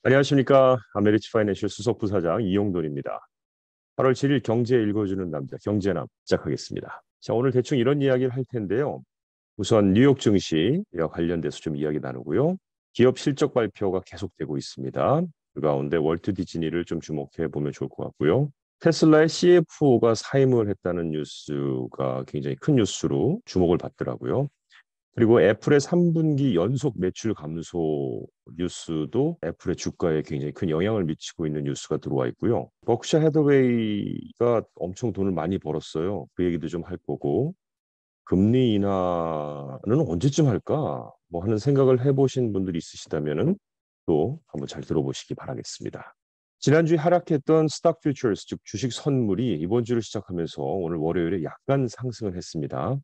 안녕하십니까. 아메리츠 파이낸셜 수석부사장 이용돈입니다. 8월 7일 경제 읽어주는 남자, 경제남 시작하겠습니다. 자, 오늘 대충 이런 이야기를 할 텐데요. 우선 뉴욕 증시와 관련돼서 좀 이야기 나누고요. 기업 실적 발표가 계속되고 있습니다. 그 가운데 월트 디즈니를 좀 주목해 보면 좋을 것 같고요. 테슬라의 CFO가 사임을 했다는 뉴스가 굉장히 큰 뉴스로 주목을 받더라고요. 그리고 애플의 3분기 연속 매출 감소 뉴스도 애플의 주가에 굉장히 큰 영향을 미치고 있는 뉴스가 들어와 있고요. 버크셔 해더웨이가 엄청 돈을 많이 벌었어요. 그 얘기도 좀 할 거고, 금리 인하는 언제쯤 할까? 뭐 하는 생각을 해보신 분들이 있으시다면은 또 한번 잘 들어보시기 바라겠습니다. 지난주에 하락했던 스탁 퓨처스, 즉 주식 선물이 이번 주를 시작하면서 오늘 월요일에 약간 상승을 했습니다.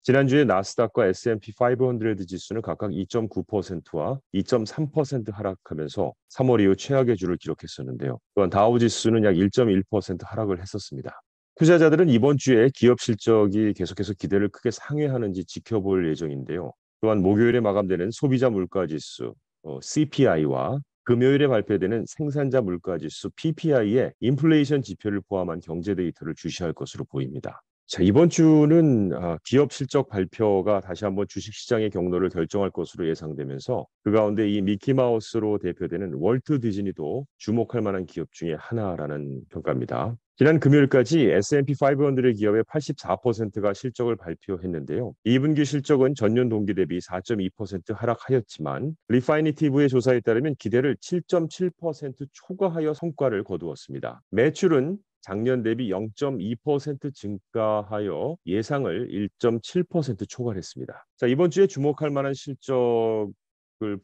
지난주에 나스닥과 S&P 500 지수는 각각 2.9%와 2.3% 하락하면서 3월 이후 최악의 주를 기록했었는데요. 또한 다우 지수는 약 1.1% 하락을 했었습니다. 투자자들은 이번 주에 기업 실적이 계속해서 기대를 크게 상회하는지 지켜볼 예정인데요. 또한 목요일에 마감되는 소비자 물가 지수 CPI와 금요일에 발표되는 생산자 물가 지수 PPI의 인플레이션 지표를 포함한 경제 데이터를 주시할 것으로 보입니다. 자, 이번 주는 기업 실적 발표가 다시 한번 주식시장의 경로를 결정할 것으로 예상되면서 그 가운데 이 미키마우스로 대표되는 월트 디즈니도 주목할 만한 기업 중에 하나라는 평가입니다. 지난 금요일까지 S&P 500 기업의 84%가 실적을 발표했는데요. 2분기 실적은 전년 동기 대비 4.2% 하락하였지만 리파이니티브의 조사에 따르면 기대를 7.7% 초과하여 성과를 거두었습니다. 매출은 작년 대비 0.2% 증가하여 예상을 1.7% 초과했습니다. 자, 이번 주에 주목할 만한 실적을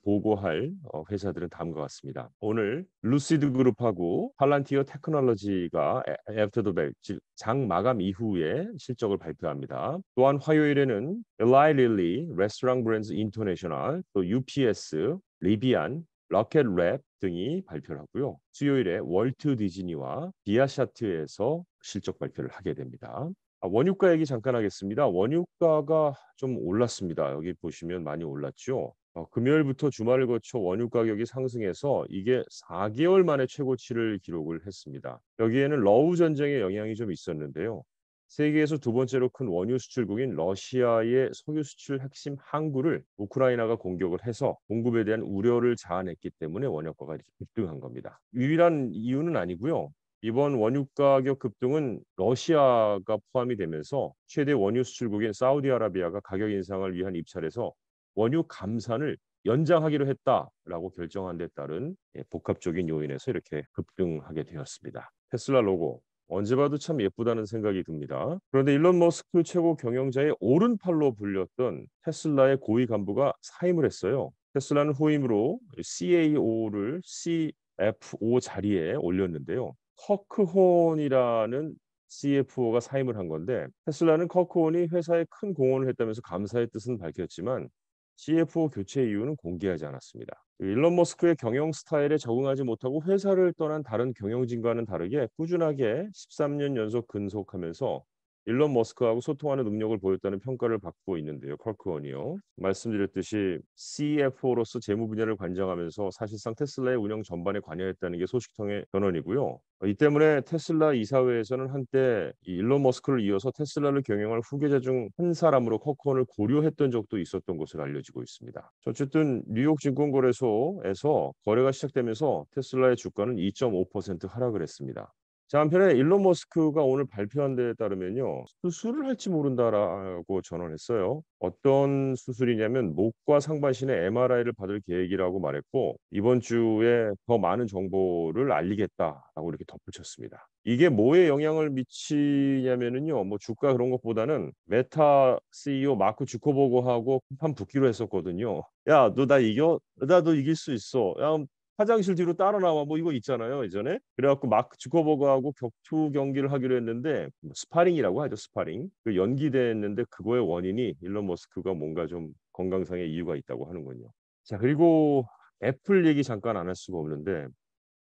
보고할 회사들은 다음과 같습니다. 오늘 루시드 그룹하고 팔란티어 테크놀로지가 애프터 더 벨, 즉 장 마감 이후에 실적을 발표합니다. 또한 화요일에는 엘라이 릴리, 레스토랑 브랜드 인터내셔널, 또 UPS, 리비안, 로켓랩 등이 발표를 하고요. 수요일에 월트 디즈니와 비아샤트에서 실적 발표를 하게 됩니다. 원유가 얘기 잠깐 하겠습니다. 원유가가 좀 올랐습니다. 여기 보시면 많이 올랐죠. 금요일부터 주말을 거쳐 원유 가격이 상승해서 이게 4개월 만에 최고치를 기록을 했습니다. 여기에는 러우 전쟁의 영향이 좀 있었는데요. 세계에서 두 번째로 큰 원유 수출국인 러시아의 석유 수출 핵심 항구를 우크라이나가 공격을 해서 공급에 대한 우려를 자아냈기 때문에 원유가가 이렇게 급등한 겁니다. 유일한 이유는 아니고요. 이번 원유 가격 급등은 러시아가 포함이 되면서 최대 원유 수출국인 사우디아라비아가 가격 인상을 위한 입찰에서 원유 감산을 연장하기로 했다라고 결정한 데 따른 복합적인 요인에서 이렇게 급등하게 되었습니다. 테슬라 로고 언제 봐도 참 예쁘다는 생각이 듭니다. 그런데 일론 머스크 최고 경영자의 오른팔로 불렸던 테슬라의 고위 간부가 사임을 했어요. 테슬라는 후임으로 CAO를 CFO 자리에 올렸는데요. 커크 혼이라는 CFO가 사임을 한 건데 테슬라는 커크 혼이 회사에 큰 공헌을 했다면서 감사의 뜻은 밝혔지만 CFO 교체 이유는 공개하지 않았습니다. 일론 머스크의 경영 스타일에 적응하지 못하고 회사를 떠난 다른 경영진과는 다르게 꾸준하게 13년 연속 근속하면서 일론 머스크하고 소통하는 능력을 보였다는 평가를 받고 있는데요. 컬크원이요. 말씀드렸듯이 CFO로서 재무 분야를 관장하면서 사실상 테슬라의 운영 전반에 관여했다는 게 소식통의 전언이고요. 이 때문에 테슬라 이사회에서는 한때 이 일론 머스크를 이어서 테슬라를 경영할 후계자 중 한 사람으로 커크원을 고려했던 적도 있었던 것으로 알려지고 있습니다. 어쨌든 뉴욕 증권거래소에서 거래가 시작되면서 테슬라의 주가는 2.5% 하락을 했습니다. 자, 한편에 일론 머스크가 오늘 발표한 데에 따르면요. 수술을 할지 모른다라고 전언했어요. 어떤 수술이냐면 목과 상반신의 MRI를 받을 계획이라고 말했고 이번 주에 더 많은 정보를 알리겠다라고 이렇게 덧붙였습니다. 이게 뭐에 영향을 미치냐면은요. 뭐 주가 그런 것보다는 메타 CEO 마크 주커버거하고 한판 붙기로 했었거든요. 야, 너 나 이겨? 나 너 이길 수 있어. 야, 화장실 뒤로 따라 나와 뭐 이거 있잖아요 예전에 그래갖고 마크 주커버그하고 격투 경기를 하기로 했는데 뭐 스파링이라고 하죠 스파링 그 연기됐는데 그거의 원인이 일론 머스크가 뭔가 좀 건강상의 이유가 있다고 하는군요. 자 그리고 애플 얘기 잠깐 안 할 수가 없는데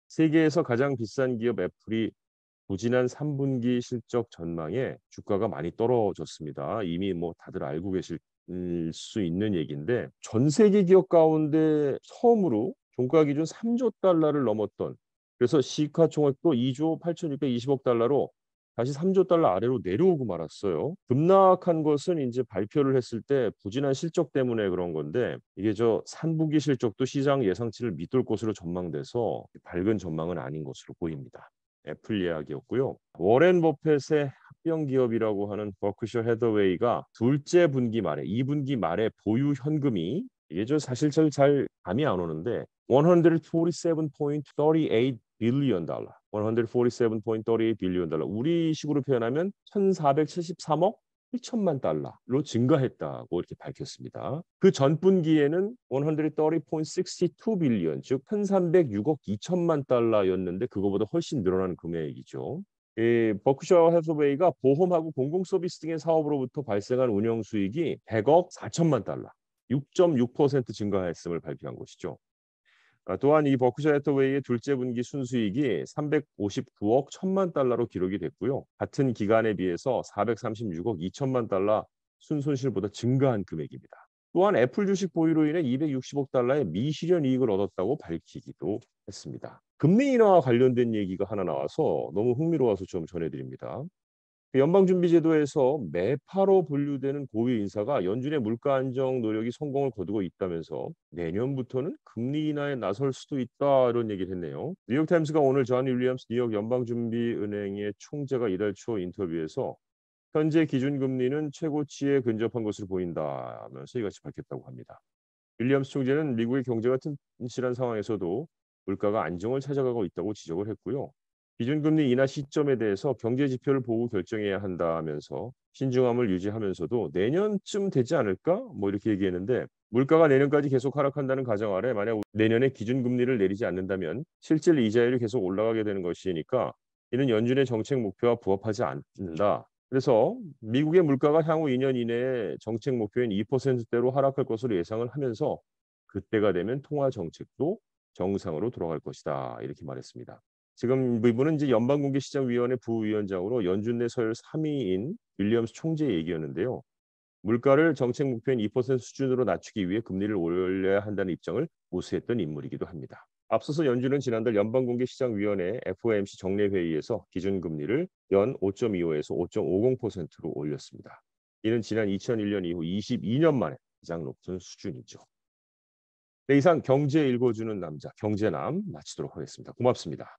세계에서 가장 비싼 기업 애플이 부진한 3분기 실적 전망에 주가가 많이 떨어졌습니다. 이미 뭐 다들 알고 계실 수 있는 얘기인데 전 세계 기업 가운데 처음으로 종가 기준 3조 달러를 넘었던, 그래서 시가총액도 2조 8,620억 달러로 다시 3조 달러 아래로 내려오고 말았어요. 급락한 것은 이제 발표를 했을 때 부진한 실적 때문에 그런 건데, 이게 저 3분기 실적도 시장 예상치를 밑돌 것으로 전망돼서 밝은 전망은 아닌 것으로 보입니다. 애플 이야기였고요. 워렌 버핏의 합병 기업이라고 하는 버크셔 해더웨이가 둘째 분기 말에, 2분기 말에 보유 현금이, 이게 저 사실 잘 감이 안 오는데 147.38 빌리언 달러, 147.38 빌리언 달러, 우리식으로 표현하면 1,473억 1천만 달러로 증가했다고 이렇게 밝혔습니다. 그 전분기에는 130.62 빌리언, 즉 1,306억 2천만 달러였는데 그거보다 훨씬 늘어난 금액이죠. 이 버크셔 해서웨이가 보험하고 공공서비스 등의 사업으로부터 발생한 운영 수익이 100억 4천만 달러, 6.6% 증가했음을 발표한 것이죠. 또한 이 버크셔 해서웨이의 둘째 분기 순수익이 359억 1천만 달러로 기록이 됐고요. 같은 기간에 비해서 436억 2천만 달러 순손실보다 증가한 금액입니다. 또한 애플 주식 보유로 인해 260억 달러의 미실현 이익을 얻었다고 밝히기도 했습니다. 금리 인하와 관련된 얘기가 하나 나와서 너무 흥미로워서 좀 전해드립니다. 연방준비제도에서 매파로 분류되는 고위 인사가 연준의 물가 안정 노력이 성공을 거두고 있다면서 내년부터는 금리 인하에 나설 수도 있다, 이런 얘기를 했네요. 뉴욕타임스가 오늘 존 윌리엄스 뉴욕 연방준비은행의 총재가 이달 초 인터뷰에서 현재 기준금리는 최고치에 근접한 것으로 보인다면서 이같이 밝혔다고 합니다. 윌리엄스 총재는 미국의 경제가 튼실한 상황에서도 물가가 안정을 찾아가고 있다고 지적을 했고요. 기준금리 인하 시점에 대해서 경제 지표를 보고 결정해야 한다면서 신중함을 유지하면서도 내년쯤 되지 않을까? 뭐 이렇게 얘기했는데, 물가가 내년까지 계속 하락한다는 가정 아래 만약 내년에 기준금리를 내리지 않는다면 실질 이자율이 계속 올라가게 되는 것이니까 이는 연준의 정책 목표와 부합하지 않는다. 그래서 미국의 물가가 향후 2년 이내에 정책 목표인 2%대로 하락할 것으로 예상을 하면서 그때가 되면 통화 정책도 정상으로 돌아갈 것이다, 이렇게 말했습니다. 지금 이분은 이제 연방공개시장위원회 부위원장으로 연준 내 서열 3위인 윌리엄스 총재 얘기였는데요. 물가를 정책 목표인 2% 수준으로 낮추기 위해 금리를 올려야 한다는 입장을 고수했던 인물이기도 합니다. 앞서서 연준은 지난달 연방공개시장위원회 FOMC 정례회의에서 기준금리를 연 5.25에서 5.50%로 올렸습니다. 이는 지난 2001년 이후 22년 만에 가장 높은 수준이죠. 네, 이상 경제 읽어주는 남자, 경제남 마치도록 하겠습니다. 고맙습니다.